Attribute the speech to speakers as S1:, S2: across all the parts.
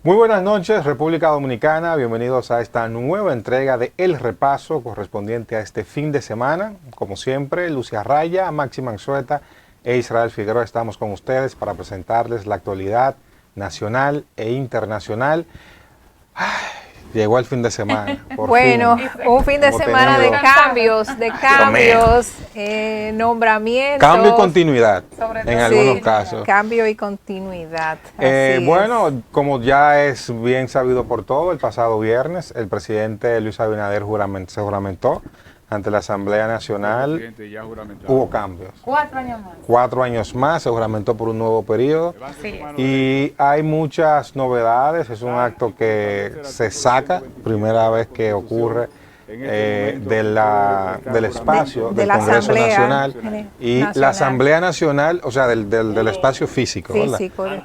S1: Muy buenas noches, República Dominicana. Bienvenidos a esta nueva entrega de El Repaso correspondiente a este fin de semana. Como siempre, Lucia Raya, Maxi Manzueta e Israel Figueroa estamos con ustedes para presentarles la actualidad nacional e internacional. Ay, llegó el fin de semana.
S2: Bueno, un fin de semana de cambios, nombramientos.
S1: Cambio y continuidad en algunos casos.
S2: Cambio y continuidad.
S1: Bueno, como ya es bien sabido por todo, el pasado viernes el presidente Luis Abinader se juramentó ante la Asamblea Nacional. Hubo cambios.
S3: 4 años más.
S1: 4 años más, se juramentó por un nuevo periodo. Y hay muchas novedades, es un acto que se saca, primera vez que ocurre del espacio del Congreso Nacional y la Asamblea Nacional, o sea, del espacio físico, ¿verdad?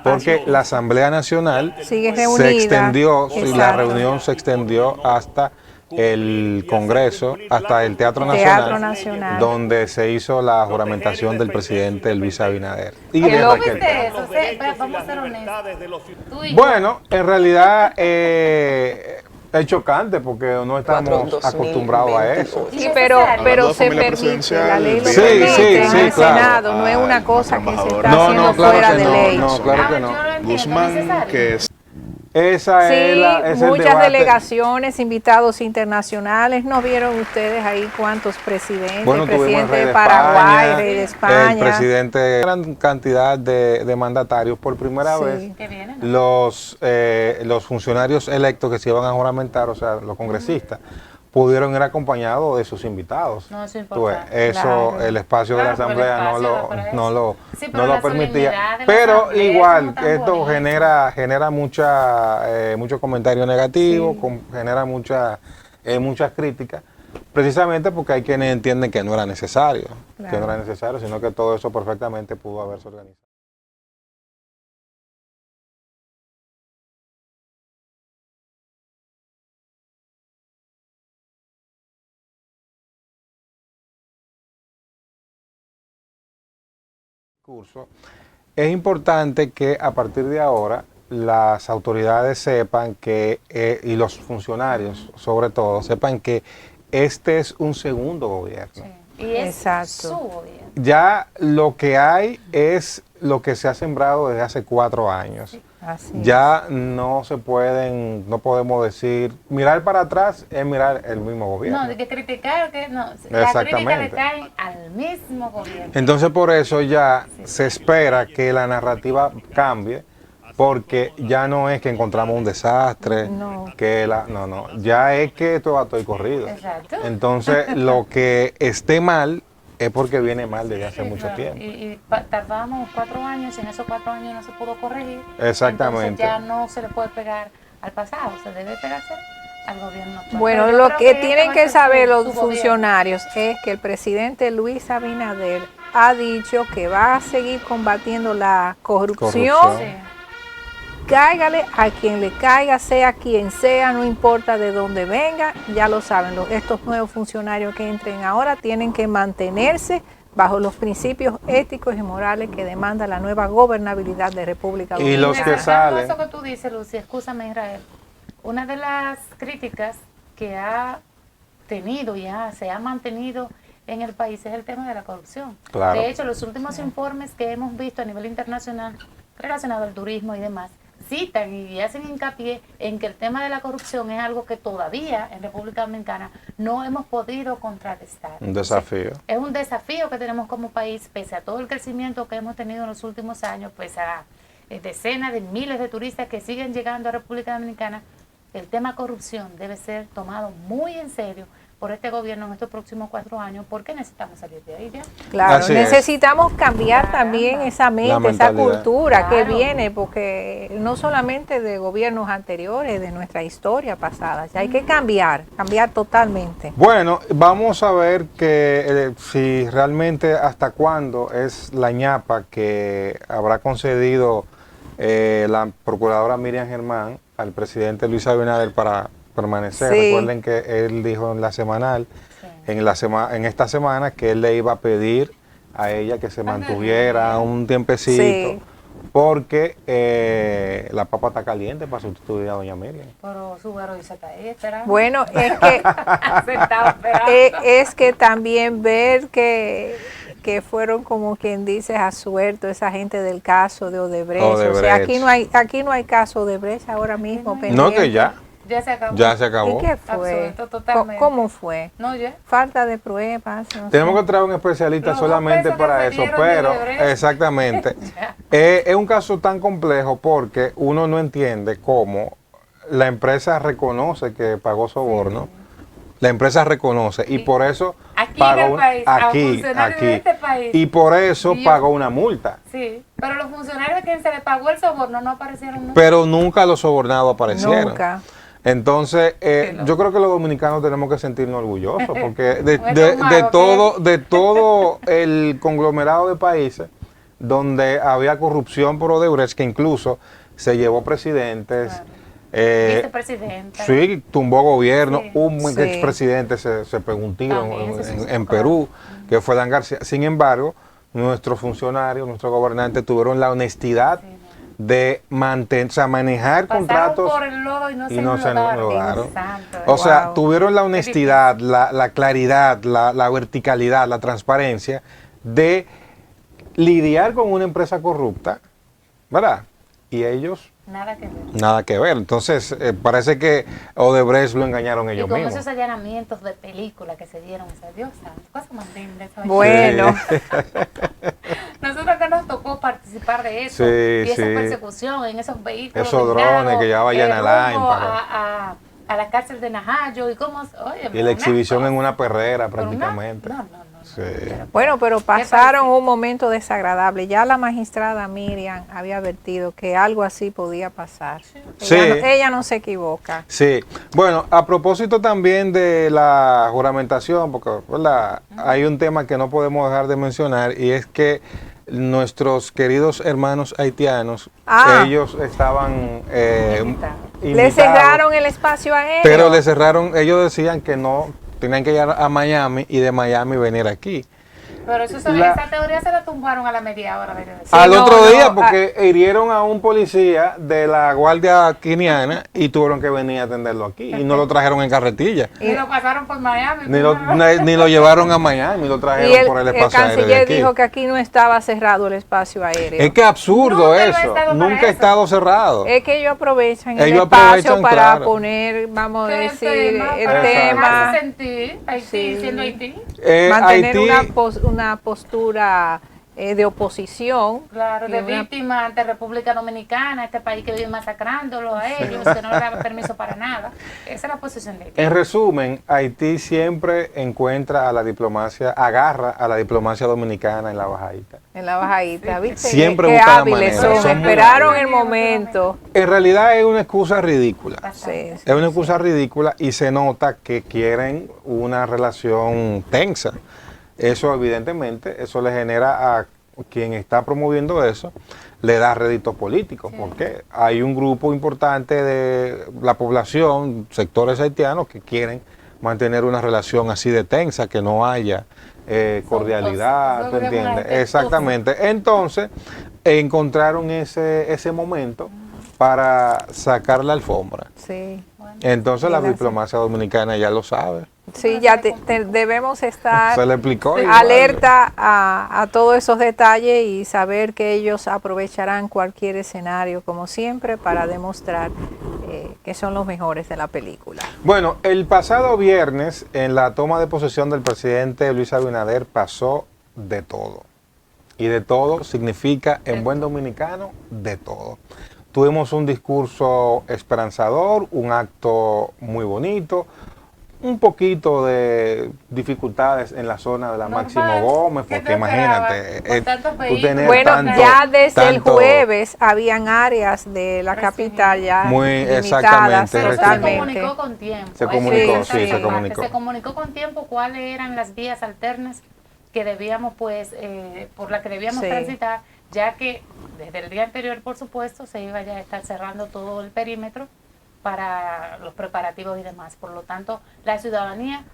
S1: Porque la Asamblea Nacional se extendió, y la reunión se extendió hasta el Congreso, hasta el Teatro Nacional, donde se hizo la juramentación del presidente Luis Abinader.
S3: ¿Qué lo viste eso? Vamos a ser honestos.
S1: Bueno, en realidad es chocante porque no estamos acostumbrados a eso.
S2: Sí, pero se permite, la ley lo permite en el Senado, no es una cosa que se está haciendo fuera de ley.
S1: No, claro que no.
S4: Guzmán, que es...
S1: Esa es
S2: muchas delegaciones, invitados internacionales. ¿No vieron ustedes ahí cuántos presidentes?
S1: Bueno,
S2: el presidente
S1: rey
S2: de Paraguay, rey de España.
S1: El presidente, gran cantidad de mandatarios. Por primera vez, los funcionarios electos que se iban a juramentar, o sea, los congresistas, pudieron ir acompañados de sus invitados.
S3: No, eso es importante.
S1: Eso, el espacio de la Asamblea no lo permitía. Pero igual, esto genera mucho comentario negativo, genera muchas críticas, precisamente porque hay quienes entienden que no era necesario, sino que todo eso perfectamente pudo haberse organizado. Es importante que a partir de ahora las autoridades sepan que, y los funcionarios sobre todo, sepan que este es un segundo gobierno.
S3: Sí. Y es su gobierno.
S1: Ya lo que hay es lo que se ha sembrado desde hace 4 años. Sí. Ya no podemos decir, mirar para atrás es mirar el mismo gobierno.
S3: No, de que criticar, la crítica le cae al mismo gobierno.
S1: Entonces por eso ya se espera que la narrativa cambie, porque ya no es que encontramos un desastre, ya es que esto va todo corrido.
S3: Exacto.
S1: Entonces lo que esté mal es porque viene mal desde hace mucho tiempo.
S3: Y tardamos 4 años y en esos 4 años no se pudo corregir.
S1: Exactamente.
S3: Entonces ya no se le puede pegar al pasado, se debe pegarse al gobierno actual.
S2: Bueno, lo que tienen que saber los funcionarios es que el presidente Luis Abinader ha dicho que va a seguir combatiendo la corrupción. Cáigale a quien le caiga, sea quien sea, no importa de dónde venga, ya lo saben, estos nuevos funcionarios que entren ahora tienen que mantenerse bajo los principios éticos y morales que demanda la nueva gobernabilidad de República Dominicana.
S1: Y los que salen...
S3: Eso que tú dices, Lucy, escúchame, Israel, una de las críticas que ha tenido y se ha mantenido en el país es el tema de la corrupción.
S1: Claro.
S3: De hecho, los últimos informes que hemos visto a nivel internacional relacionados al turismo y demás, citan y hacen hincapié en que el tema de la corrupción es algo que todavía en República Dominicana no hemos podido contrarrestar.
S1: Un desafío.
S3: Es un desafío que tenemos como país, pese a todo el crecimiento que hemos tenido en los últimos años, pese a decenas de miles de turistas que siguen llegando a República Dominicana. El tema corrupción debe ser tomado muy en serio por este gobierno en estos próximos 4 años, porque necesitamos salir de ahí ya.
S2: Claro, necesitamos cambiar también esa mente, esa cultura que viene, porque no solamente de gobiernos anteriores, de nuestra historia pasada, ya hay que cambiar totalmente.
S1: Bueno, vamos a ver que si realmente hasta cuándo es la ñapa que habrá concedido la procuradora Miriam Germán al presidente Luis Abinader para permanecer. Recuerden que él dijo en la semanal, en esta semana, que él le iba a pedir a ella que se mantuviera un tiempecito porque la papa está caliente para sustituir a doña Miriam.
S3: Pero su heroísta está ahí esperando.
S2: Bueno, es que, es que también ver que fueron como quien dice a suelto esa gente del caso de Odebrecht. O sea, aquí no hay caso de Odebrecht ahora mismo.
S1: No, que ya.
S3: Ya se acabó.
S1: Ya se acabó.
S2: ¿Y qué fue?
S3: Totalmente.
S2: ¿Cómo fue?
S3: No, ya.
S2: Falta de pruebas. No
S1: Tenemos
S2: sé.
S1: que traer un especialista
S3: Los
S1: solamente
S3: 2 pesos
S1: para
S3: que
S1: eso,
S3: se dieron
S1: pero
S3: de Odebrecht.
S1: exactamente. Es un caso tan complejo porque uno no entiende cómo la empresa reconoce que pagó soborno. Sí. La empresa reconoce y por eso
S3: aquí
S1: pagó
S3: en el país,
S1: aquí
S3: de este país,
S1: y por eso pagó una multa.
S3: Sí, pero los funcionarios a quienes se les pagó el soborno no aparecieron nunca.
S1: Pero nunca los sobornados aparecieron.
S2: Nunca.
S1: Entonces, yo creo que los dominicanos tenemos que sentirnos orgullosos porque de todo el conglomerado de países donde había corrupción por Odebrecht, que incluso se llevó presidentes. Claro.
S3: Vicepresidenta.
S1: Sí, tumbó gobierno.
S3: Sí.
S1: Un expresidente se pegó un tiro en Perú, que fue Dan García. Sin embargo, nuestros funcionarios, nuestros gobernantes tuvieron la honestidad de manejar contratos
S3: por el lodo y no se
S1: enlodaron. O sea, tuvieron la honestidad, la claridad, la verticalidad, la transparencia de lidiar con una empresa corrupta, ¿verdad? Y ellos nada que ver. Entonces, parece que Odebrecht lo engañaron ellos mismos.
S3: Y con esos allanamientos de película que se dieron, o sea, Dios santo, cosas más lindas.
S2: Bueno.
S1: Sí.
S3: Nosotros que nos tocó participar de eso, y esa persecución en esos vehículos.
S1: Esos drones que llevaba Jan Alain
S3: a la cárcel de Najayo y cómo... Oye,
S1: y la exhibición en una perrera prácticamente.
S3: No.
S1: Sí.
S2: Bueno, pero pasaron un momento desagradable. Ya la magistrada Miriam había advertido que algo así podía pasar.
S1: Sí.
S2: Ella no se equivoca.
S1: Sí. Bueno, a propósito también de la juramentación, porque ¿verdad? Hay un tema que no podemos dejar de mencionar y es que nuestros queridos hermanos haitianos, ellos estaban invitados.
S2: Le cerraron el espacio aéreo.
S1: Pero le cerraron, ellos decían que no, tenían que ir a Miami y de Miami venir aquí.
S3: Pero esa teoría se la tumbaron a la media hora.
S1: Al otro día, porque hirieron a un policía de la Guardia Quiniana y tuvieron que venir a atenderlo aquí. Y no lo trajeron en carretilla.
S3: Y lo pasaron por Miami.
S1: Ni lo llevaron a Miami, lo trajeron por el espacio aéreo.
S2: El canciller dijo que aquí no estaba cerrado el espacio aéreo.
S1: Es que absurdo eso. Nunca ha estado cerrado.
S2: Es que ellos aprovechan el espacio para poner, vamos a decir, el tema.
S3: Haití siendo Haití.
S2: Mantener una postura de oposición.
S3: Claro, de víctima ante República Dominicana, este país que vive masacrándolo a ellos, que no le da permiso para nada. Esa es la posición de Haití.
S1: En resumen, Haití siempre encuentra a la diplomacia, agarra a la diplomacia dominicana en la bajadita.
S2: En la bajadita, ¿viste?
S1: Siempre
S2: qué
S1: buscan
S2: hábiles
S1: la manera.
S2: son, esperaron el momento.
S1: En realidad es una excusa ridícula.
S2: Sí,
S1: es una excusa ridícula y se nota que quieren una relación tensa. Eso evidentemente, eso le genera a quien está promoviendo eso, le da rédito político, porque hay un grupo importante de la población, sectores haitianos, que quieren mantener una relación así de tensa, que no haya cordialidad, ¿te entiendes? Exactamente. Entonces, encontraron ese momento para sacar la alfombra.
S2: Sí.
S1: Entonces la diplomacia dominicana ya lo sabe.
S2: Sí, ya debemos estar
S1: se le explicó
S2: alerta a todos esos detalles y saber que ellos aprovecharán cualquier escenario, como siempre, para demostrar que son los mejores de la película.
S1: Bueno, el pasado viernes, en la toma de posesión del presidente Luis Abinader, pasó de todo. Y de todo significa, en buen dominicano, de todo. Tuvimos un discurso esperanzador, un acto muy bonito, un poquito de dificultades en la zona de la Máximo Gómez, porque imagínate, tú tener
S2: ya desde el jueves habían áreas de la capital ya
S1: muy
S2: limitadas,
S3: pero se comunicó con tiempo.
S1: Se comunicó, se comunicó.
S3: Se comunicó con tiempo cuáles eran las vías alternas que debíamos, por las que debíamos transitar, ya que desde el día anterior, por supuesto, se iba ya a estar cerrando todo el perímetro para los preparativos y demás. Por lo tanto, la ciudadanía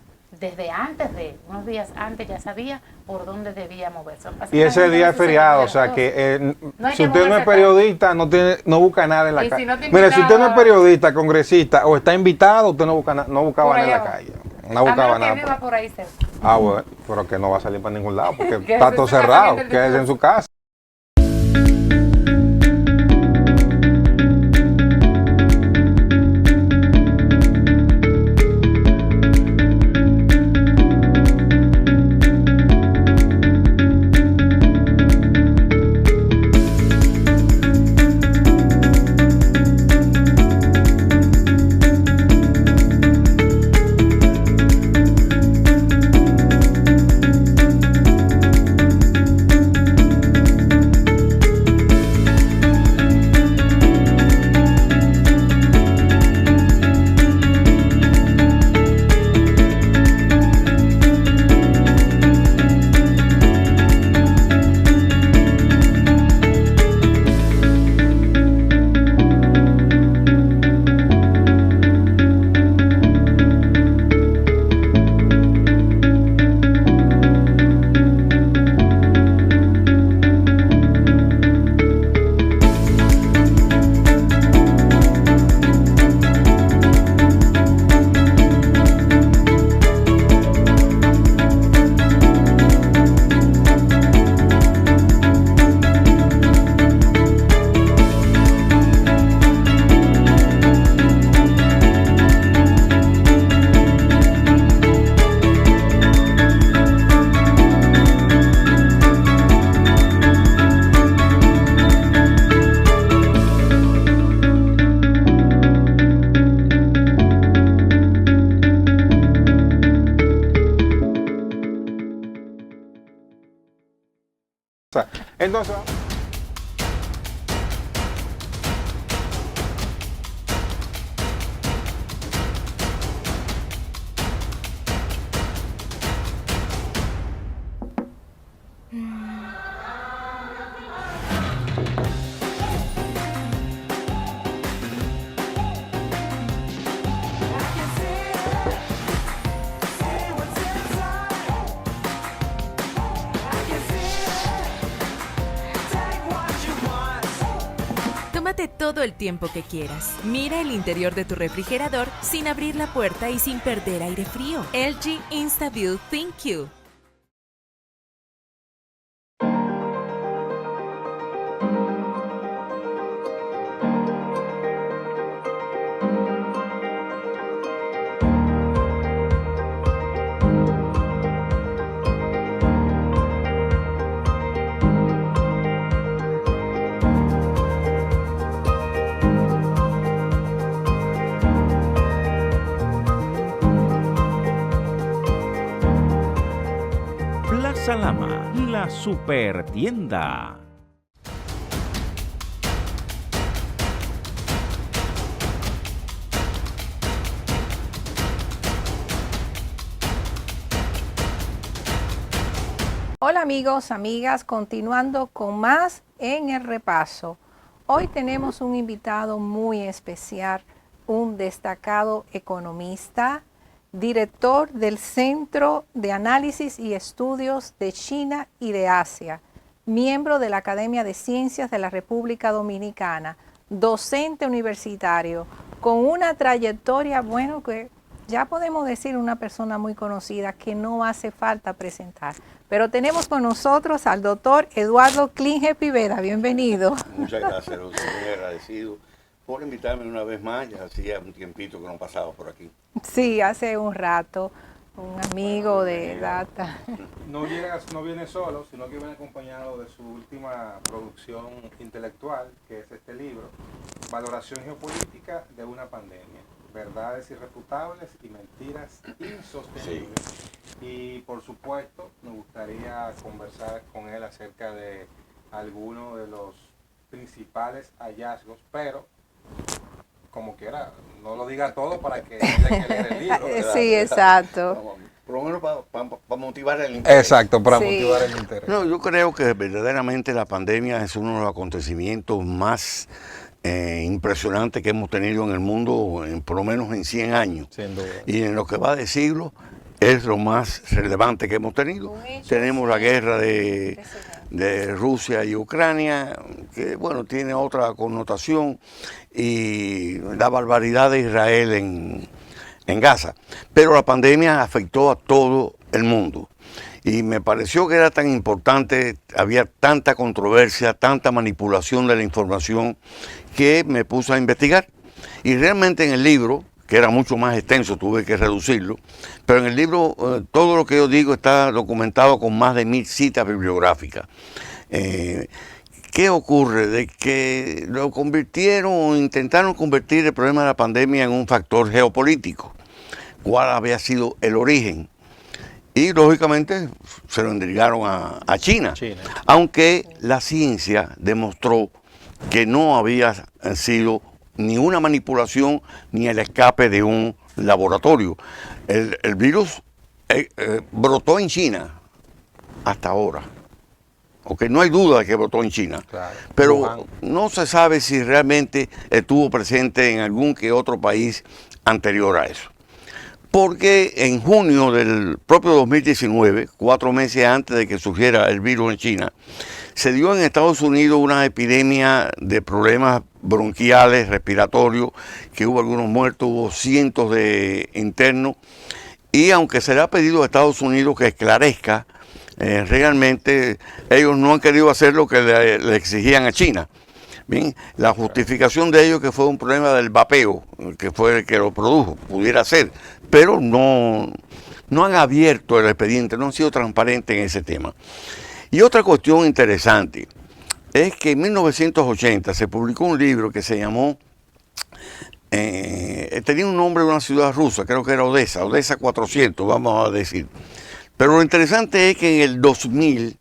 S3: desde antes unos días antes ya sabía por dónde debía moverse.
S1: Y ese día es feriado, o sea que si usted no es periodista, no busca nada en la calle. Mire, si usted no es periodista, congresista o está invitado, usted no buscaba nada en la calle. No buscaba nada.
S3: Que viva por ahí cerca.
S1: Bueno, pero que no va a salir para ningún lado porque está todo cerrado, quédese en su casa. Entonces,
S5: Tómate todo el tiempo que quieras. Mira el interior de tu refrigerador sin abrir la puerta y sin perder aire frío. LG InstaView ThinQ.
S6: Plaza Lama, la super tienda.
S2: Hola amigos, amigas, continuando con más en el repaso. Hoy tenemos un invitado muy especial, un destacado economista, director del Centro de Análisis y Estudios de China y de Asia, miembro de la Academia de Ciencias de la República Dominicana, docente universitario, con una trayectoria, bueno, que ya podemos decir una persona muy conocida que no hace falta presentar. Pero tenemos con nosotros al doctor Eduardo Klinge Piveda. Bienvenido.
S7: Muchas gracias, Luz. Muy agradecido por invitarme una vez más. Ya hacía un tiempito que no pasaba por aquí.
S2: Sí, hace un rato. Un amigo de data.
S1: No viene solo, sino que viene acompañado de su última producción intelectual, que es este libro, Valoración Geopolítica de una Pandemia. Verdades irrefutables y mentiras insostenibles. Sí. Y por supuesto, me gustaría conversar con él acerca de algunos de los principales hallazgos, pero como quiera, no lo diga todo para que haya que leer el libro, ¿verdad?
S2: Sí, exacto.
S7: Por lo menos para motivar el interés.
S1: Exacto, para motivar el interés.
S7: No, yo creo que verdaderamente la pandemia es uno de los acontecimientos más impresionante que hemos tenido en el mundo, por lo menos en 100 años.
S1: Sin duda.
S7: Y en lo que va de siglo, es lo más relevante que hemos tenido. Tenemos la guerra de Rusia y Ucrania, que bueno, tiene otra connotación, y la barbaridad de Israel en Gaza. Pero la pandemia afectó a todo el mundo. Y me pareció que era tan importante, había tanta controversia, tanta manipulación de la información, que me puse a investigar. Y realmente en el libro, que era mucho más extenso, tuve que reducirlo, pero en el libro todo lo que yo digo está documentado con más de 1000 citas bibliográficas. ¿Qué ocurre? De que lo convirtieron o intentaron convertir el problema de la pandemia en un factor geopolítico. ¿Cuál había sido el origen? Y lógicamente se lo endilgaron a China, aunque la ciencia demostró que no había sido ni una manipulación ni el escape de un laboratorio. El virus brotó en China hasta ahora. Okay, no hay duda de que brotó en China, claro, pero Wuhan. No se sabe si realmente estuvo presente en algún que otro país anterior a eso. Porque en junio del propio 2019, 4 meses antes de que surgiera el virus en China, se dio en Estados Unidos una epidemia de problemas bronquiales, respiratorios, que hubo algunos muertos, hubo cientos de internos, y aunque se le ha pedido a Estados Unidos que esclarezca, realmente ellos no han querido hacer lo que le exigían a China. Bien, la justificación de ellos que fue un problema del vapeo, que fue el que lo produjo, pudiera ser, pero no han abierto el expediente, no han sido transparentes en ese tema. Y otra cuestión interesante es que en 1980 se publicó un libro que se llamó, tenía un nombre de una ciudad rusa, creo que era Odessa 400, vamos a decir. Pero lo interesante es que en el 2000,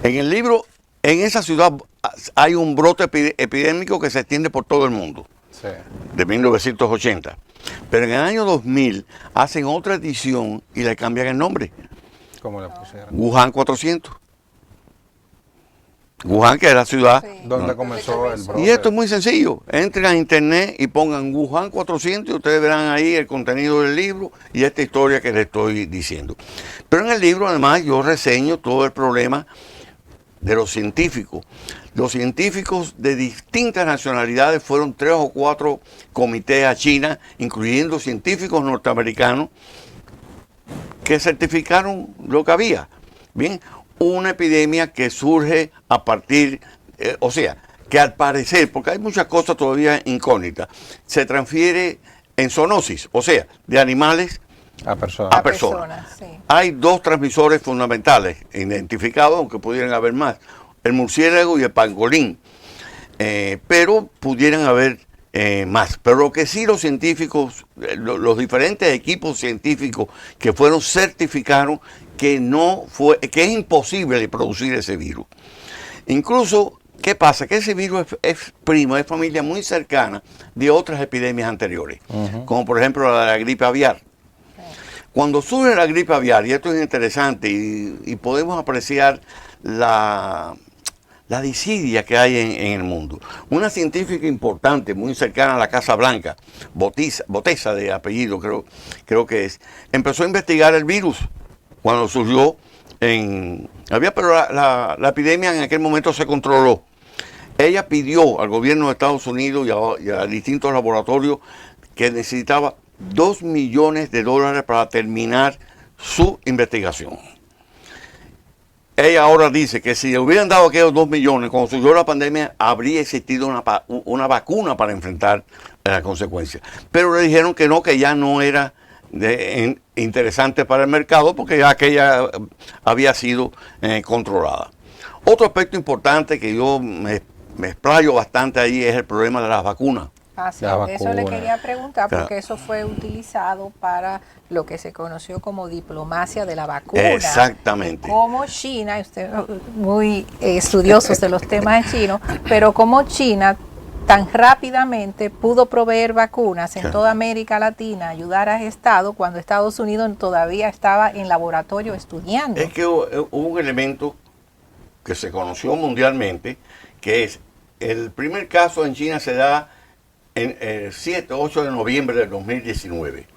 S7: en el libro, en esa ciudad hay un brote epidémico que se extiende por todo el mundo, sí, de 1980. Pero en el año 2000 hacen otra edición y le cambian el nombre.
S1: ¿Cómo le pusieron?
S7: Wuhan 400. Wuhan, que es la ciudad
S1: donde comenzó el brote.
S7: Y esto es muy sencillo. Entren a internet y pongan Wuhan 400 y ustedes verán ahí el contenido del libro y esta historia que les estoy diciendo. Pero en el libro, además, yo reseño todo el problema de los científicos. Los científicos de distintas nacionalidades fueron 3 o 4 comités a China, incluyendo científicos norteamericanos, que certificaron lo que había. Bien, una epidemia que surge a partir, o sea, que al parecer, porque hay muchas cosas todavía incógnitas, se transfiere en zoonosis, o sea, de animales a personas. Sí. Hay 2 transmisores fundamentales identificados, aunque pudieran haber más, el murciélago y el pangolín, pero pudieran haber más. Pero lo que sí los científicos, los diferentes equipos científicos que fueron certificaron que que es imposible producir ese virus. Incluso, ¿qué pasa? Que ese virus es familia muy cercana de otras epidemias anteriores, como por ejemplo la gripe aviar. Cuando surge la gripe aviar, y esto es interesante, y podemos apreciar la disidia que hay en el mundo. Una científica importante, muy cercana a la Casa Blanca, Boteza de apellido creo que es, empezó a investigar el virus cuando surgió pero la epidemia en aquel momento se controló. Ella pidió al gobierno de Estados Unidos y a distintos laboratorios que necesitaba $2 millones para terminar su investigación. Ella ahora dice que si le hubieran dado aquellos 2 millones, cuando surgió la pandemia, habría existido una vacuna para enfrentar las consecuencias. Pero le dijeron que no, que ya no era interesante para el mercado porque ya aquella había sido controlada. Otro aspecto importante que yo me explayo bastante ahí es el problema de las vacunas.
S2: Sí, eso le quería preguntar, porque eso fue utilizado para lo que se conoció como diplomacia de la vacuna.
S7: Exactamente.
S2: Como China, usted muy estudiosos de los temas chinos, pero como China tan rápidamente pudo proveer vacunas en toda América Latina, ayudar a Estados cuando Estados Unidos todavía estaba en laboratorio estudiando.
S7: Es que hubo un elemento que se conoció mundialmente, que es el primer caso en China se da en el 7-8 de noviembre del 2019.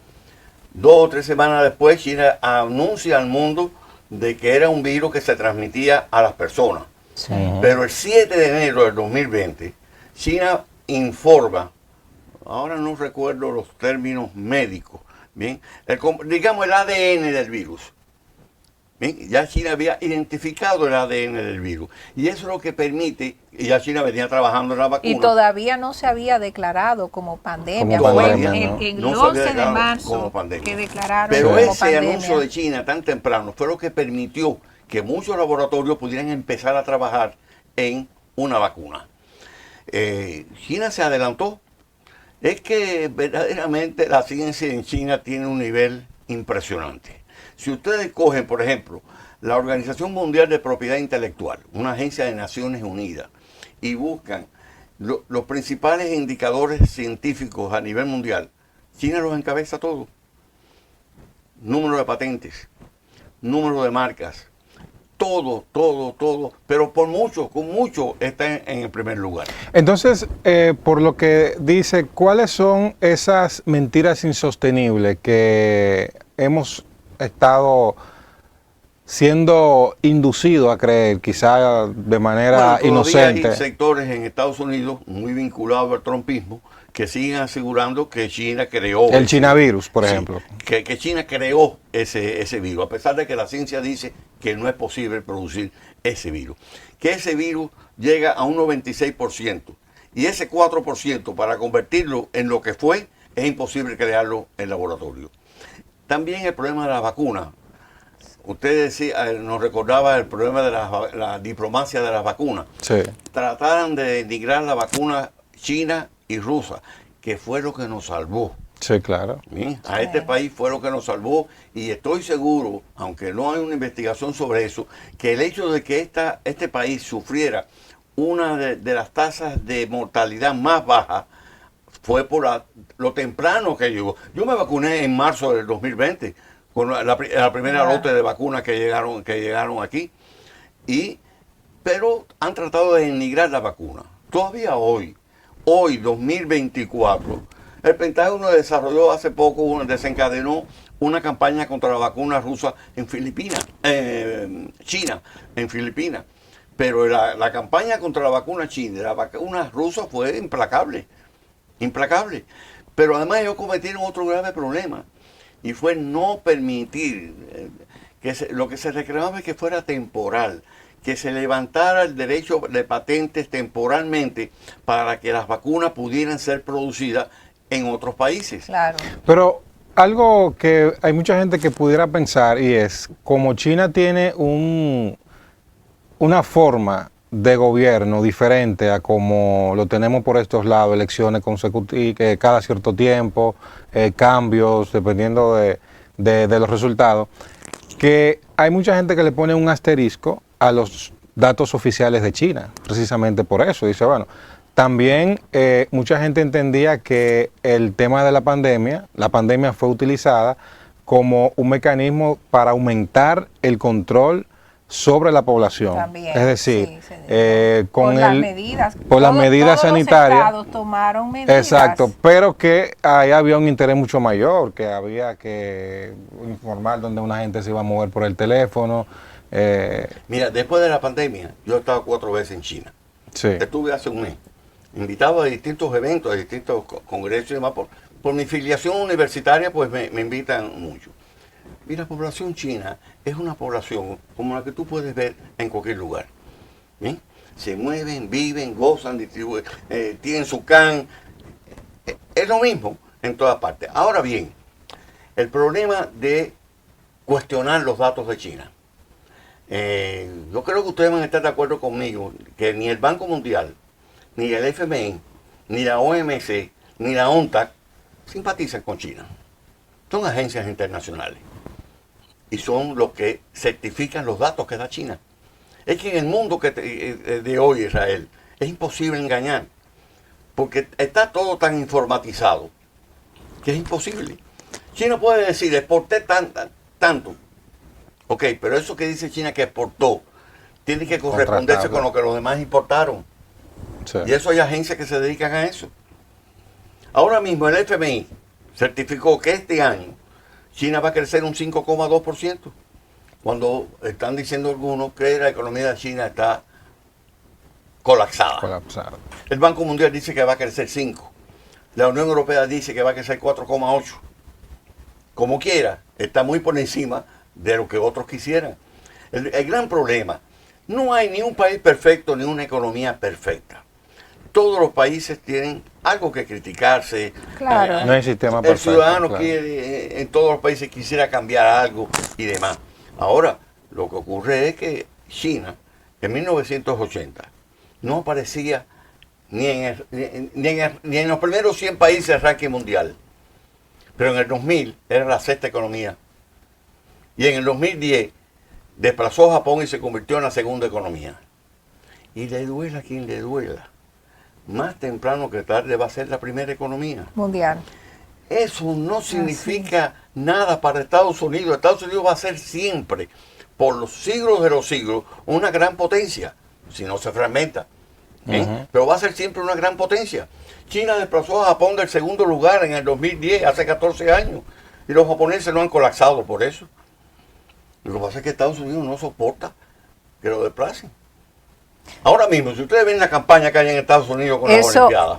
S7: 2 o 3 semanas después, China anuncia al mundo de que era un virus que se transmitía a las personas.
S2: Sí.
S7: Pero el 7 de enero del 2020, China informa, ahora no recuerdo los términos médicos, ¿bien? Digamos el ADN del virus. ¿Bien? Ya China había identificado el ADN del virus. Y eso es lo que permite, y ya China venía trabajando en la vacuna.
S2: Y todavía no se había declarado como pandemia.
S1: Como
S2: Fue
S1: pandemia,
S2: en
S7: no
S2: el
S7: se había
S2: 11 de
S7: declarado
S2: marzo
S7: como pandemia.
S2: que declararon
S7: Pero
S2: como
S7: ese
S2: pandemia.
S7: anuncio de China tan temprano fue lo que permitió que muchos laboratorios pudieran empezar a trabajar en una vacuna. China se adelantó. Es que verdaderamente la ciencia en China tiene un nivel impresionante. Si ustedes cogen, por ejemplo, la Organización Mundial de Propiedad Intelectual, una agencia de Naciones Unidas, y buscan los principales indicadores científicos a nivel mundial, China los encabeza todos. Número de patentes, número de marcas, todo, pero con mucho está en el primer lugar.
S1: Entonces, por lo que dice, ¿cuáles son esas mentiras insostenibles que hemos estado siendo inducidos a creer, quizá de manera inocente?
S7: Hay sectores en Estados Unidos muy vinculados al trumpismo que siguen asegurando que China creó...
S1: El Chinavirus, por ejemplo.
S7: Que China creó ese virus, a pesar de que la ciencia dice que no es posible producir ese virus. Que ese virus llega a un 96%. Y ese 4%, para convertirlo en lo que fue, es imposible crearlo en laboratorio. También el problema de las vacunas. Usted decía, nos recordaba el problema de la diplomacia de las vacunas.
S1: Sí.
S7: Trataran de denigrar la vacuna china y rusa, que fue lo que nos salvó.
S1: Sí, claro.
S7: ¿Bien? A este país fue lo que nos salvó, y estoy seguro, aunque no hay una investigación sobre eso, que el hecho de que este país sufriera una de las tasas de mortalidad más bajas fue por lo temprano que llegó. Yo me vacuné en marzo del 2020 con la primera lote de vacunas que llegaron aquí, pero han tratado de denigrar la vacuna. Todavía hoy 2024, el Pentágono desarrolló hace poco, desencadenó una campaña contra la vacuna rusa en Filipinas, China, en Filipinas. Pero la campaña contra la vacuna china y la vacuna rusa fue implacable. Pero además ellos cometieron otro grave problema, y fue no permitir, lo que se reclamaba es que fuera temporal, que se levantara el derecho de patentes temporalmente para que las vacunas pudieran ser producidas en otros países.
S2: Claro.
S1: Pero algo que hay mucha gente que pudiera pensar, y es, como China tiene una forma de gobierno diferente a como lo tenemos por estos lados, elecciones consecutivas, cada cierto tiempo, cambios, dependiendo de los resultados, que hay mucha gente que le pone un asterisco a los datos oficiales de China, precisamente por eso. Dice, bueno, también mucha gente entendía que el tema de la pandemia fue utilizada como un mecanismo para aumentar el control sobre la población.
S2: También,
S1: es decir,
S2: sí,
S1: con
S2: las medidas,
S1: por las medidas sanitarias.
S2: Los estados tomaron medidas.
S1: Exacto, pero que ahí había un interés mucho mayor, que había que informar dónde una gente se iba a mover por el teléfono.
S7: Mira, después de la pandemia, yo he estado 4 veces en China.
S1: Sí.
S7: Estuve hace un mes, invitado a distintos eventos, a distintos congresos y demás. Por mi filiación universitaria, pues me invitan mucho. Y la población china es una población como la que tú puedes ver en cualquier lugar. ¿Bien? Se mueven, viven, gozan, distribuyen, tienen su can. Es lo mismo en todas partes. Ahora bien, el problema de cuestionar los datos de China. Yo creo que ustedes van a estar de acuerdo conmigo que ni el Banco Mundial, ni el FMI, ni la OMC, ni la UNTAC simpatizan con China. Son agencias internacionales y son los que certifican los datos que da China. Es que en el mundo de hoy, Israel, es imposible engañar, porque está todo tan informatizado que es imposible. China puede decir, exporté tanto. Ok, pero eso que dice China que exportó, tiene que corresponderse con lo que los demás importaron. Sí. Y eso hay agencias que se dedican a eso. Ahora mismo el FMI certificó que este año China va a crecer un 5,2%, cuando están diciendo algunos que la economía de China está colapsada. El Banco Mundial dice que va a crecer 5%. La Unión Europea dice que va a crecer 4,8%. Como quiera, está muy por encima de lo que otros quisieran. El gran problema, no hay ni un país perfecto ni una economía perfecta. Todos los países tienen algo que criticarse.
S2: Claro.
S1: No hay sistema perfecto.
S7: El ciudadano quiere, en todos los países quisiera cambiar algo y demás. Ahora, lo que ocurre es que China, en 1980, no aparecía ni en los primeros 100 países del ranking mundial. Pero en el 2000 era la 6ª economía. Y en el 2010 desplazó a Japón y se convirtió en la 2ª economía. Y le duela a quien le duela, más temprano que tarde va a ser la 1ª economía
S2: mundial.
S7: Eso no significa nada para Estados Unidos. Estados Unidos va a ser siempre, por los siglos de los siglos, una gran potencia, si no se fragmenta. Pero va a ser siempre una gran potencia. China desplazó a Japón del 2º lugar en el 2010, hace 14 años, y los japoneses no han colapsado por eso. Lo que pasa es que Estados Unidos no soporta que lo desplacen. Ahora mismo, si ustedes ven la campaña que hay en Estados Unidos con las Olimpiadas.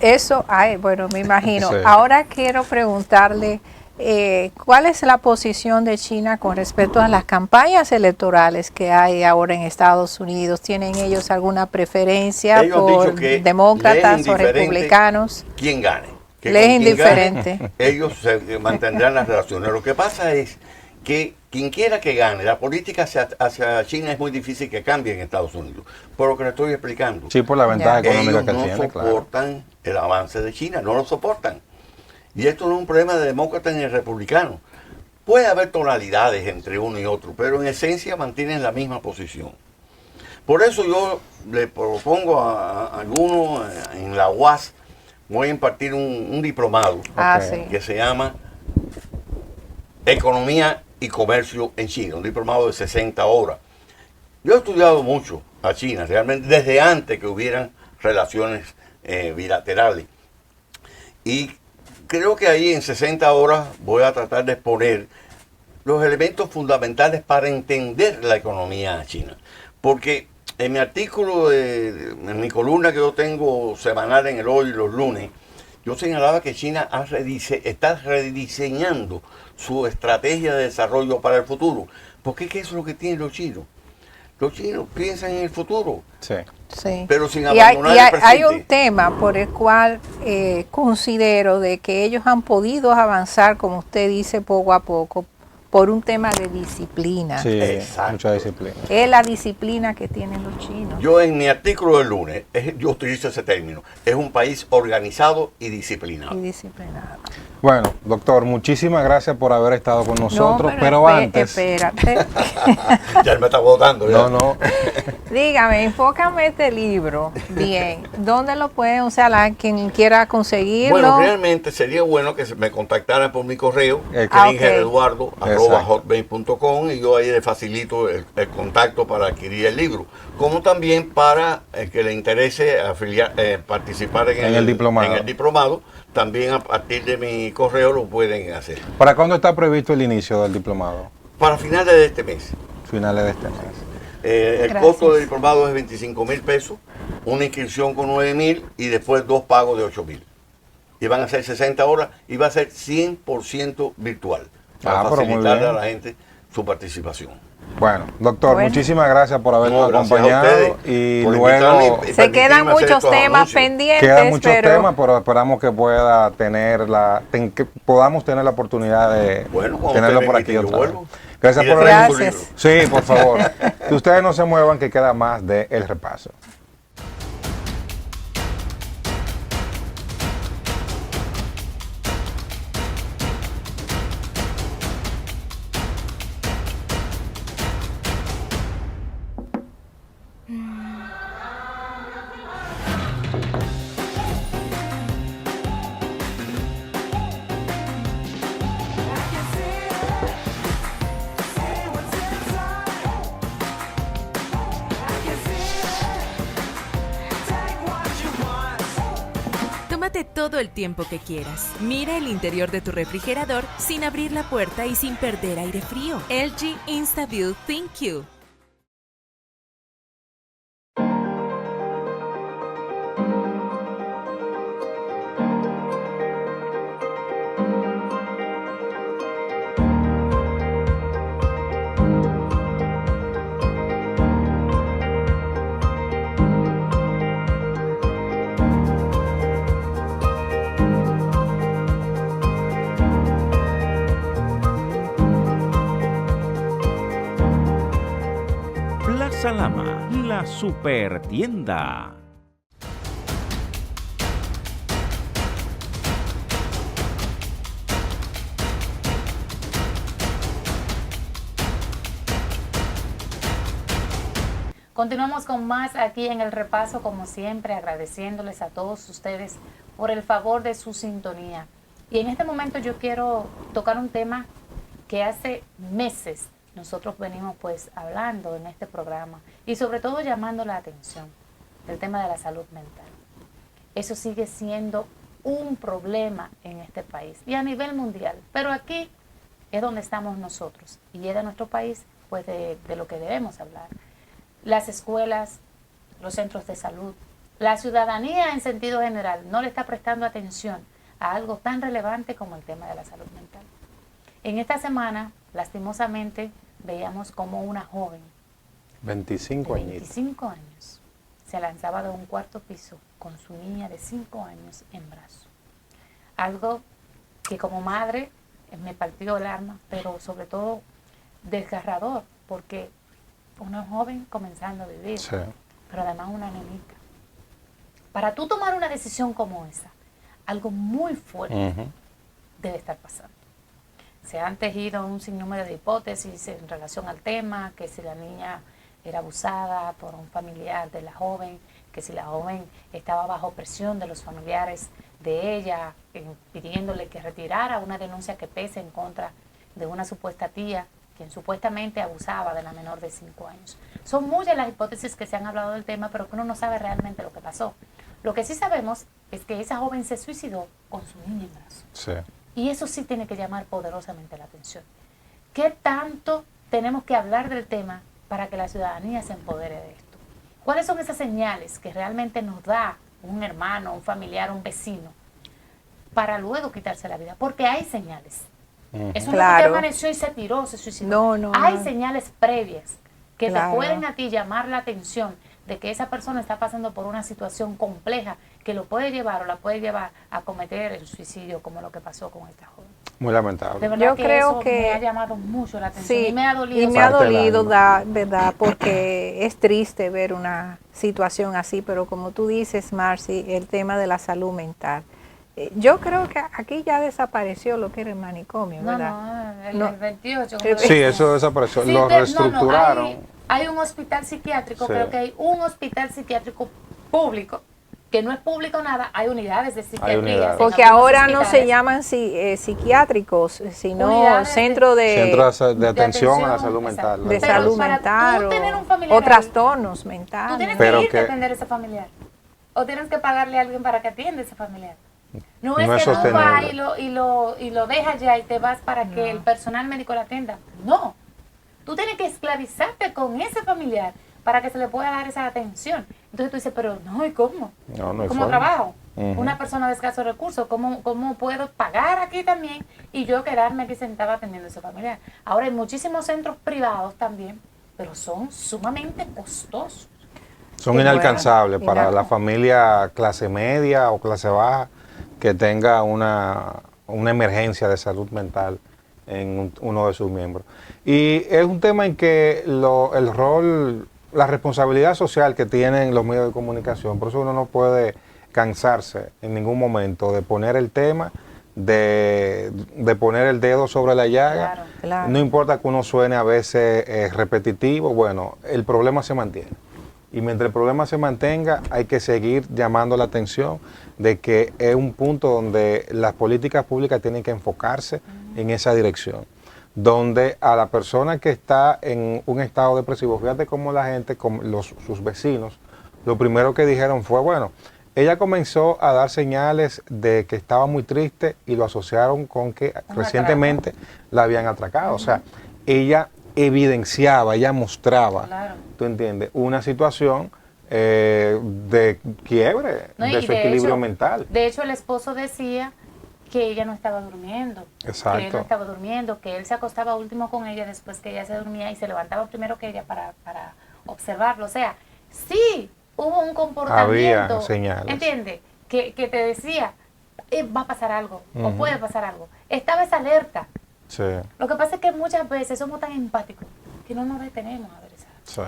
S2: Bueno, me imagino.
S1: Sí.
S2: Ahora quiero preguntarle, ¿cuál es la posición de China con respecto a las campañas electorales que hay ahora en Estados Unidos? ¿Tienen ellos alguna preferencia por demócratas o republicanos?
S7: ¿Quién gane?
S2: Les es indiferente.
S7: Ellos se mantendrán las relaciones. Lo que pasa es que quien quiera que gane, la política hacia China es muy difícil que cambie en Estados Unidos, por lo que le estoy explicando.
S1: Sí, por la ventaja económica que tiene,
S7: ellos no soportan el avance de China, no lo soportan. Y esto no es un problema de demócrata ni de republicano. Puede haber tonalidades entre uno y otro, pero en esencia mantienen la misma posición. Por eso yo le propongo a algunos en la UAS, voy a impartir un diplomado que se llama Economía y Comercio en China, un diplomado de 60 horas. Yo he estudiado mucho a China, realmente desde antes que hubieran relaciones bilaterales. Y creo que ahí en 60 horas voy a tratar de exponer los elementos fundamentales para entender la economía china. Porque en mi artículo, en mi columna que yo tengo semanal en El Hoy los lunes, yo señalaba que China está rediseñando su estrategia de desarrollo para el futuro. Porque ¿qué es lo que tienen los chinos? Los chinos piensan en el futuro.
S2: Sí.
S7: Pero sin abandonar el presente.
S2: Hay un tema por el cual considero de que ellos han podido avanzar, como usted dice, poco a poco, por un tema de disciplina.
S1: Sí, mucha disciplina.
S2: Es la disciplina que tienen los chinos.
S7: Yo en mi artículo del lunes, yo utilizo ese término, es un país organizado y disciplinado.
S1: Bueno, doctor, muchísimas gracias por haber estado con nosotros, pero antes...
S2: Espérate.
S7: Ya me está votando.
S1: No.
S2: Dígame, enfócame este libro. Bien, ¿dónde lo pueden? O sea, quien quiera conseguirlo.
S7: Bueno, realmente sería bueno que me contactaran por mi correo, klingereduardo@hotmail.com, y yo ahí le facilito el contacto para adquirir el libro. Como también para el que le interese participar en el diplomado, también a partir de mi correo lo pueden hacer.
S1: ¿Para cuándo está previsto el inicio del diplomado?
S7: Para finales de este mes.
S1: Finales de este mes.
S7: El costo del diplomado es 25,000 pesos, una inscripción con 9,000 y después 2 pagos de 8,000. Y van a ser 60 horas y va a ser 100% virtual para facilitarle a la gente su participación.
S1: Bueno, doctor, muchísimas gracias por habernos acompañado y luego
S2: se quedan muchos temas pendientes.
S1: Quedan muchos temas, pero esperamos que podamos tener la oportunidad de tenerlo por aquí otra vez. Gracias por venir. Sí, por favor. Que ustedes no se muevan, que queda más de El Repaso.
S5: Tómate todo el tiempo que quieras. Mira el interior de tu refrigerador sin abrir la puerta y sin perder aire frío. LG InstaView ThinQ.
S6: Plaza Lama, la super tienda.
S3: Continuamos con más aquí en el repaso, como siempre, agradeciéndoles a todos ustedes por el favor de su sintonía. Y en este momento yo quiero tocar un tema que hace meses nosotros venimos pues hablando en este programa y sobre todo llamando la atención del tema de la salud mental. Eso sigue siendo un problema en este país y a nivel mundial, pero aquí es donde estamos nosotros y es de nuestro país pues de lo que debemos hablar. Las escuelas, los centros de salud, la ciudadanía en sentido general no le está prestando atención a algo tan relevante como el tema de la salud mental. En esta semana, lastimosamente, veíamos como una joven
S1: 25
S3: años se lanzaba de un cuarto piso con su niña de 5 años en brazos. Algo que como madre me partió el alma, pero sobre todo desgarrador, porque una joven comenzando a vivir,
S1: Sí.
S3: pero además una nenita. Para tú tomar una decisión como esa, algo muy fuerte debe estar pasando. Se han tejido un sinnúmero de hipótesis en relación al tema, que si la niña era abusada por un familiar de la joven, que si la joven estaba bajo presión de los familiares de ella, pidiéndole que retirara una denuncia que pese en contra de una supuesta tía, quien supuestamente abusaba de la menor de 5 años. Son muchas las hipótesis que se han hablado del tema, pero que uno no sabe realmente lo que pasó. Lo que sí sabemos es que esa joven se suicidó con su niña en brazos.
S1: Sí.
S3: Y eso sí tiene que llamar poderosamente la atención. ¿Qué tanto tenemos que hablar del tema para que la ciudadanía se empodere de esto? ¿Cuáles son esas señales que realmente nos da un hermano, un familiar, un vecino, para luego quitarse la vida? Porque hay señales. Eso no es que amaneció y se tiró, se suicidó. Hay señales previas que te pueden a ti llamar la atención de que esa persona está pasando por una situación compleja que lo puede llevar o la puede llevar a cometer el suicidio, como lo que pasó con esta joven.
S1: Muy lamentable.
S3: De verdad
S2: Yo
S3: que
S2: creo
S3: eso
S2: que
S3: me ha llamado mucho la atención
S2: sí,
S3: y me ha dolido.
S2: Y me ha dolido, ¿verdad? Porque es triste ver una situación así, pero como tú dices, Marcy, el tema de la salud mental. Yo creo que aquí ya desapareció lo que era el manicomio, ¿verdad?
S3: No, el 28.
S1: Sí, eso desapareció.
S3: Sí,
S1: lo reestructuraron.
S3: Hay un hospital psiquiátrico,
S1: Sí.
S3: creo que hay un hospital psiquiátrico público, que no es público nada, hay unidades de psiquiatría.
S1: unidades.
S2: Porque ahora no se llaman psiquiátricos, sino centro de
S1: atención a la salud mental.
S2: De salud mental o trastornos mentales.
S3: Tú tienes que ir a atender a ese familiar. O tienes que pagarle a alguien para que atienda a ese familiar. No es que tú vas y lo dejas ya y te vas para que el personal médico la atienda. No. Tú tienes que esclavizarte con ese familiar para que se le pueda dar esa atención. Entonces tú dices, pero no, ¿y cómo? ¿Cómo trabajo? Una persona de escasos recursos, ¿cómo puedo pagar aquí también y yo quedarme aquí sentada atendiendo a ese familiar? Ahora hay muchísimos centros privados también, pero son sumamente costosos.
S1: Son inalcanzables para la familia clase media o clase baja que tenga una emergencia de salud mental en uno de sus miembros. Y es un tema en que el rol, la responsabilidad social que tienen los medios de comunicación, por eso uno no puede cansarse en ningún momento de poner el tema, de poner el dedo sobre la llaga. Claro. No importa que uno suene a veces repetitivo, bueno, el problema se mantiene. Y mientras el problema se mantenga, hay que seguir llamando la atención de que es un punto donde las políticas públicas tienen que enfocarse en esa dirección. Donde a la persona que está en un estado depresivo, fíjate cómo la gente, sus vecinos, lo primero que dijeron fue, bueno, ella comenzó a dar señales de que estaba muy triste y lo asociaron con que recientemente la habían atracado. O sea, ella evidenciaba, ella mostraba, ¿tú entiendes? Una situación de quiebre de su equilibrio mental.
S3: De hecho, el esposo decía que ella no estaba durmiendo.
S1: Exacto.
S3: Que él no estaba durmiendo, que él se acostaba último con ella después que ella se dormía y se levantaba primero que ella para observarlo. O sea, sí hubo un comportamiento.
S1: Había señales.
S3: ¿Entiendes? Que te decía, va a pasar algo, o puede pasar algo. Estaba esa alerta.
S1: Sí.
S3: Lo que pasa es que muchas veces somos tan empáticos que no nos detenemos a ver eso.
S1: Sí.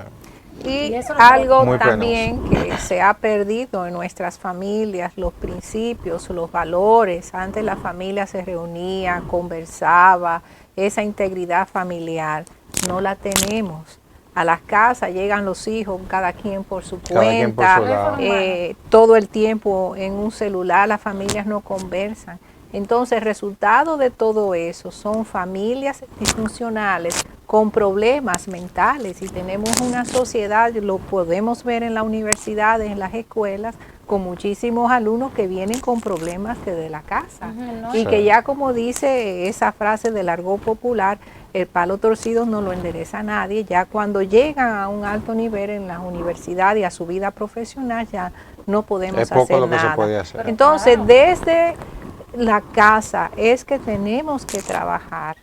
S2: Y
S3: eso
S2: algo
S1: muy
S2: también que se ha perdido en nuestras familias, los principios, los valores. Antes la familia se reunía, conversaba, esa integridad familiar no la tenemos. A las casas llegan los hijos, cada quien por su cuenta, todo el tiempo en un celular, las familias no conversan. Entonces, el resultado de todo eso son familias disfuncionales con problemas mentales y tenemos una sociedad, lo podemos ver en las universidades, en las escuelas, con muchísimos alumnos que vienen con problemas desde la casa y que ya como dice esa frase del argot popular, el palo torcido no lo endereza a nadie, ya cuando llegan a un alto nivel en las universidades y a su vida profesional ya no podemos
S1: es poco
S2: hacer
S1: lo que
S2: nada.
S1: se puede hacer.
S2: Entonces, desde la casa es que tenemos que trabajar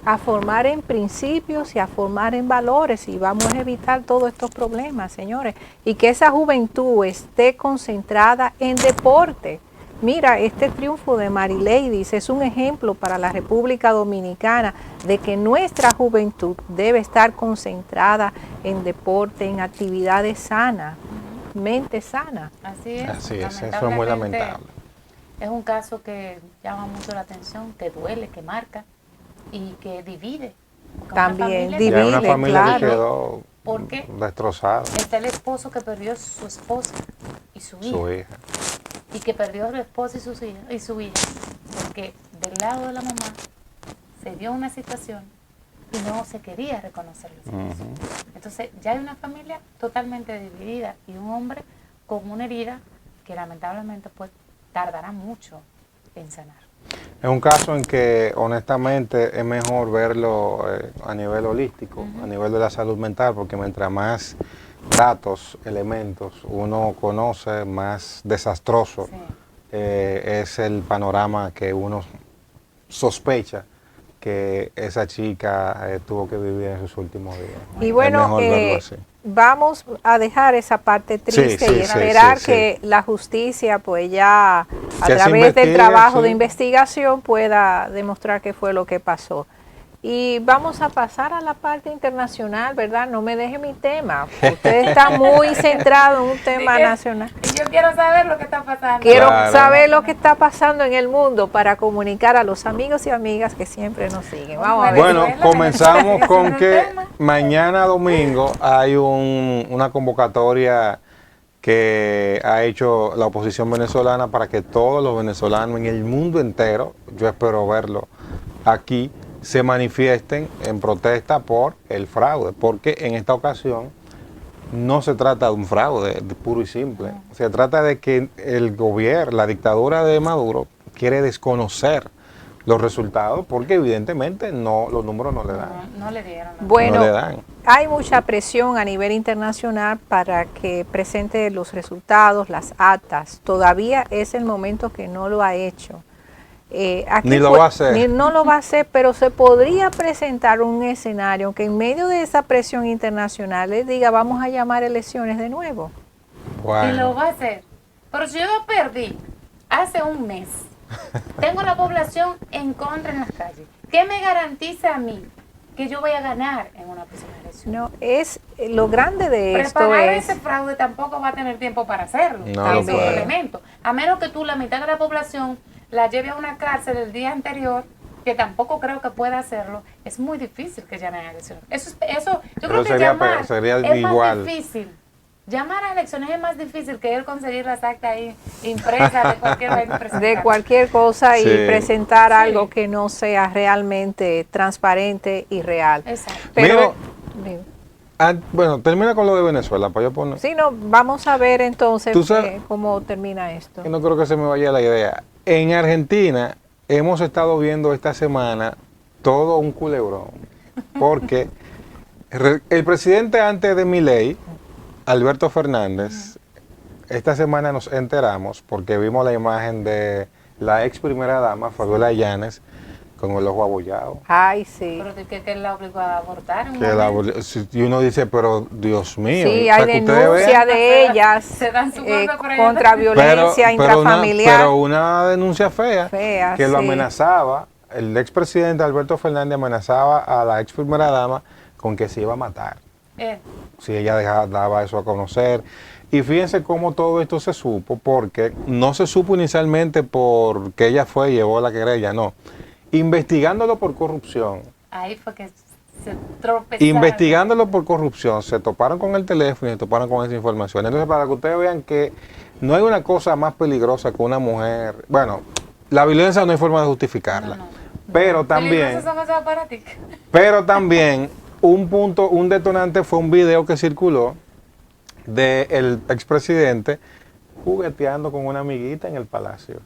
S2: a formar en principios y a formar en valores y vamos a evitar todos estos problemas, señores, y que esa juventud esté concentrada en deporte. Mira, este triunfo de Marileidis es un ejemplo para la República Dominicana de que nuestra juventud debe estar concentrada en deporte, en actividades sanas, mente sana.
S3: Así es.
S1: Así es, eso es muy lamentable.
S3: Es un caso que llama mucho la atención, que duele, que marca y que divide.
S2: También
S1: divide, una familia
S2: claro.
S1: que quedó
S3: porque
S1: destrozada.
S3: está el esposo que perdió su esposa y su hija. Y que perdió a su esposa y su hija. Porque del lado de la mamá se dio una situación y no se quería reconocer la situación. Entonces ya hay una familia totalmente dividida y un hombre con una herida que lamentablemente pues tardará mucho en sanar.
S1: Es un caso en que honestamente es mejor verlo a nivel holístico, a nivel de la salud mental, porque mientras más datos, elementos uno conoce, más desastroso es el panorama que uno sospecha que esa chica tuvo que vivir en sus últimos días.
S2: Y bueno, vamos a dejar esa parte triste y esperar que la justicia pues ya a través del trabajo de investigación pueda demostrar qué fue lo que pasó. Y vamos a pasar a la parte internacional, ¿verdad? No me deje mi tema. Usted está muy centrado en un tema nacional.
S3: Yo quiero saber lo que está pasando.
S2: Quiero saber lo que está pasando en el mundo para comunicar a los amigos y amigas que siempre nos siguen. Vamos a ver.
S1: Bueno, comenzamos con que mañana domingo hay una convocatoria que ha hecho la oposición venezolana para que todos los venezolanos en el mundo entero, yo espero verlo aquí, se manifiesten en protesta por el fraude, porque en esta ocasión no se trata de un fraude puro y simple, se trata de que el gobierno, la dictadura de Maduro quiere desconocer los resultados porque evidentemente los números no le dan.
S3: No le dieron.
S2: Bueno,
S1: no le dan.
S2: Hay mucha presión a nivel internacional para que presente los resultados, las actas. Todavía es el momento que no lo ha hecho.
S1: Ni lo va a hacer.
S2: No lo va a hacer, pero se podría presentar un escenario que en medio de esa presión internacional les diga vamos a llamar elecciones de nuevo.
S1: Bueno.
S3: Y lo va a hacer. Pero si yo perdí hace un mes, tengo la población en contra en las calles, ¿qué me garantiza a mí que yo voy a ganar en una próxima elección?
S2: No, es lo grande de esto
S3: preparar
S2: es...
S3: ese fraude tampoco va a tener tiempo para hacerlo.
S1: No,
S3: es un elemento. A menos que tú la mitad de la población la lleve a una cárcel el día anterior, que tampoco creo que pueda hacerlo, es muy difícil que llamen a elecciones. Eso yo creo que llamar
S1: sería
S3: es
S1: igual.
S3: más difícil. Llamar a elecciones es más difícil que él conseguir las actas ahí impresas de
S2: cualquier cosa y presentar algo que no sea realmente transparente y real.
S3: Exacto.
S2: Pero,
S1: Bueno, termina con lo de Venezuela, para yo poner.
S2: Sí, no, vamos a ver entonces cómo termina esto.
S1: No creo que se me vaya la idea. En Argentina hemos estado viendo esta semana todo un culebrón, porque el presidente antes de Milei, Alberto Fernández, esta semana nos enteramos, porque vimos la imagen de la ex primera dama, Fabiola Llanes, con el ojo abollado.
S2: Ay, sí.
S3: Pero que la obligó a abortar.
S1: Y uno dice, pero Dios mío.
S2: Sí, hay denuncia de ellas contra violencia intrafamiliar.
S1: Pero una denuncia fea que lo amenazaba. El expresidente Alberto Fernández amenazaba a la ex primera dama con que se iba a matar. Si ella daba eso a conocer. Y fíjense cómo todo esto se supo, porque no se supo inicialmente porque ella fue y llevó la querella, no. Investigándolo por corrupción.
S3: Ahí fue que se tropezaron.
S1: Investigándolo por corrupción, se toparon con el teléfono y se toparon con esa información. Entonces, para que ustedes vean que no hay una cosa más peligrosa que una mujer. Bueno, la violencia no hay forma de justificarla. Pero también un detonante fue un video que circuló del expresidente jugueteando con una amiguita en el palacio.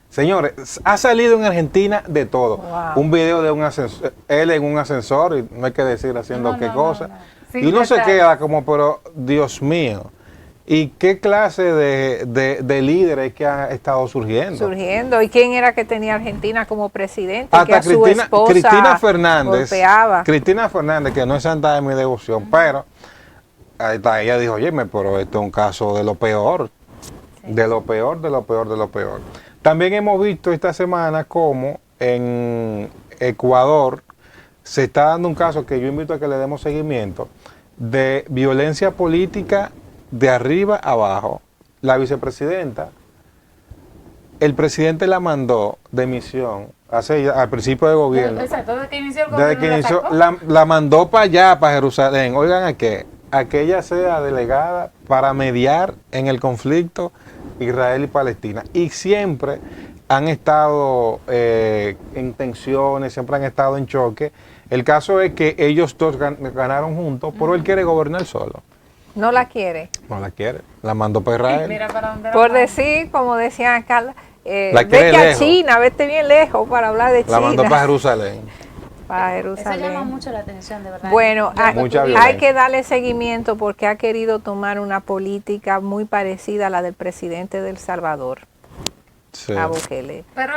S1: Señores, ha salido en Argentina de todo.
S2: Wow.
S1: Un video de un ascensor, él en un ascensor, y no hay que decir haciendo qué cosa. Sí, y uno se queda como, pero Dios mío, ¿y qué clase de líderes que ha estado surgiendo?
S2: ¿Y quién era que tenía Argentina como presidente?
S1: Hasta
S2: que a su esposa
S1: Cristina Fernández,
S2: golpeaba.
S1: Cristina Fernández, que no es santa de mi devoción, pero ahí está, ella dijo, oye, pero esto es un caso de lo peor, de lo peor, de lo peor, de lo peor. También hemos visto esta semana cómo en Ecuador se está dando un caso que yo invito a que le demos seguimiento de violencia política de arriba a abajo. La vicepresidenta, el presidente la mandó de misión al principio de gobierno.
S3: Exacto, desde que inició el gobierno.
S1: La mandó para allá, para Jerusalén. Oigan, a que ella sea delegada para mediar en el conflicto Israel y Palestina, y siempre han estado en tensiones, siempre han estado en choque. El caso es que ellos dos ganaron juntos, pero él quiere gobernar solo.
S2: No la quiere.
S1: No la quiere, la mandó para Israel.
S3: Mira para dónde
S2: por decir, como decía Carla, vete a China, vete bien lejos para hablar de China.
S1: La mandó para Jerusalén.
S3: Eso llama mucho la atención, de verdad.
S2: Bueno, hay que darle seguimiento porque ha querido tomar una política muy parecida a la del presidente de El Salvador, a Bukele.
S3: Pero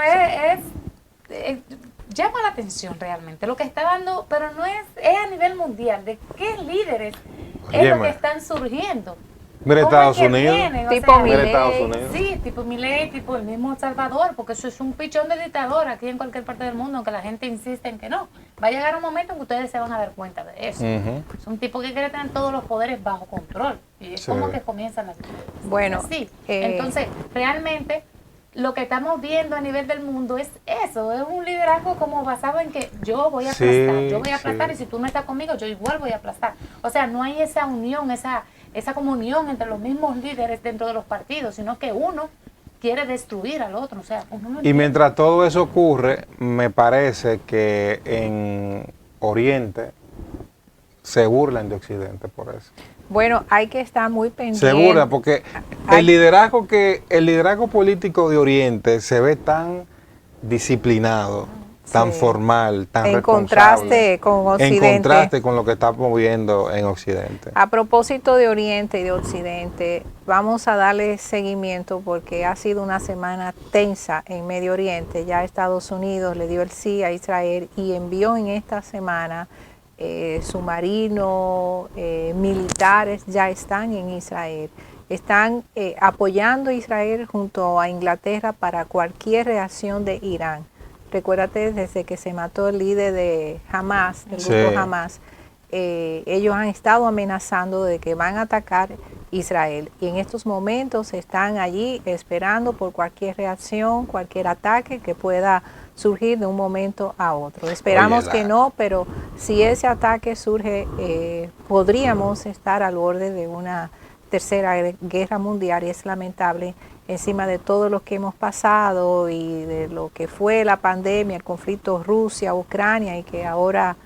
S3: llama la atención realmente lo que está dando, pero no es a nivel mundial, de qué líderes es lo que están surgiendo.
S1: Mira Estados Unidos.
S2: Tipo Milei.
S3: Sí, tipo Milei, tipo el mismo El Salvador, porque eso es un pichón de dictador aquí en cualquier parte del mundo, aunque la gente insiste en que no. Va a llegar un momento en que ustedes se van a dar cuenta de eso. Es un tipo que quiere tener todos los poderes bajo control. Y es como que comienzan las cosas.
S2: Bueno,
S3: sí. Entonces, realmente, lo que estamos viendo a nivel del mundo es eso, es un liderazgo como basado en que yo voy a aplastar, y si tú no estás conmigo, yo igual voy a aplastar. O sea, no hay esa unión, esa comunión entre los mismos líderes dentro de los partidos, sino que uno quiere destruir al otro. O sea,
S1: y mientras todo eso ocurre, me parece que en Oriente se burlan de Occidente por eso.
S2: Bueno, hay que estar muy pendiente.
S1: Se burlan porque el liderazgo político de Oriente se ve tan disciplinado, tan formal, tan responsable.
S2: En contraste con Occidente.
S1: En contraste con lo que está moviendo en Occidente.
S2: A propósito de Oriente y de Occidente, vamos a darle seguimiento porque ha sido una semana tensa en Medio Oriente. Ya Estados Unidos le dio el sí a Israel y envió en esta semana submarinos, militares, ya están en Israel. Están apoyando a Israel junto a Inglaterra para cualquier reacción de Irán. Recuérdate, desde que se mató el líder de Hamas, del grupo Hamas, ellos han estado amenazando de que van a atacar Israel. Y en estos momentos están allí esperando por cualquier reacción, cualquier ataque que pueda surgir de un momento a otro. Esperamos que no, pero si ese ataque surge, podríamos estar al borde de una tercera guerra mundial, y es lamentable encima de todo lo que hemos pasado y de lo que fue la pandemia, el conflicto Rusia-Ucrania, y que ahora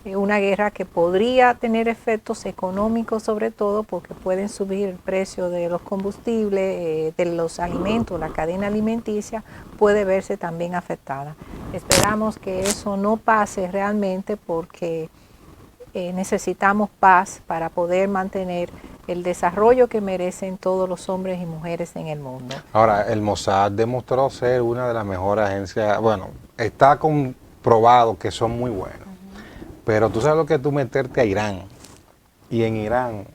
S2: una guerra que podría tener efectos económicos sobre todo porque pueden subir el precio de los combustibles, de los alimentos, la cadena alimenticia puede verse también afectada. Esperamos que eso no pase realmente porque necesitamos paz para poder mantener el desarrollo que merecen todos los hombres y mujeres en el mundo.
S1: Ahora, el Mossad demostró ser una de las mejores agencias, bueno, está comprobado que son muy buenos. Pero tú sabes lo que es tú meterte a Irán y en Irán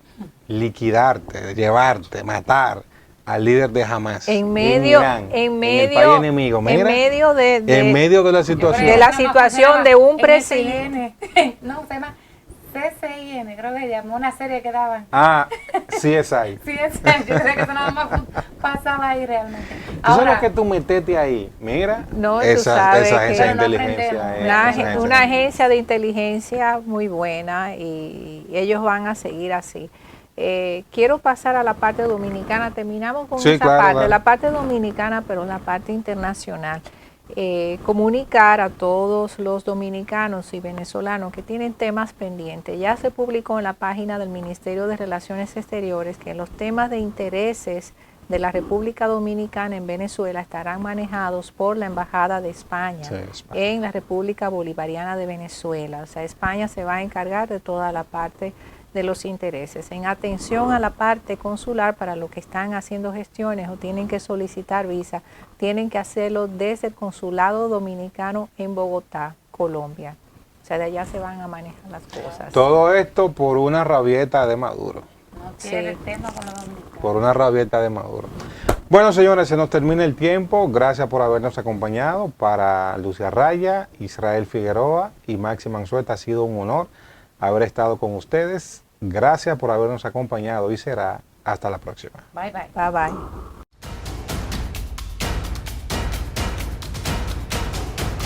S1: liquidarte, llevarte, matar al líder de Hamas
S2: en medio,
S1: en el país enemigo. Mira, en medio de la situación.
S2: De la situación de un presidente.
S3: No, se llama CCIN, creo que llamó una serie que daban.
S1: Ah, CSI.
S3: CSI, yo creo que eso nada más pasaba ahí realmente.
S1: ¿Tú sabes lo que tú metete ahí? Mira,
S2: no,
S1: esa agencia de
S3: no
S1: inteligencia.
S2: Una agencia de inteligencia muy buena y ellos van a seguir así. Quiero pasar a la parte dominicana, terminamos con esa parte, claro. La parte dominicana, pero la parte internacional. Comunicar a todos los dominicanos y venezolanos que tienen temas pendientes. Ya se publicó en la página del Ministerio de Relaciones Exteriores que los temas de intereses de la República Dominicana en Venezuela estarán manejados por la Embajada de España, en la República Bolivariana de Venezuela. O sea, España se va a encargar de toda la parte de los intereses. En atención a la parte consular, para los que están haciendo gestiones o tienen que solicitar visa, tienen que hacerlo desde el Consulado Dominicano en Bogotá, Colombia. O sea, de allá se van a manejar las cosas.
S1: Todo esto por una rabieta de Maduro.
S3: No quiere el tema con los dominicanos.
S1: Por una rabieta de Maduro. Bueno, señores, se nos termina el tiempo. Gracias por habernos acompañado. Para Lucia Raya, Israel Figueroa y Maxi Manzueta, ha sido un honor haber estado con ustedes. Gracias por habernos acompañado y será hasta la próxima.
S3: Bye, bye.
S2: Bye, bye.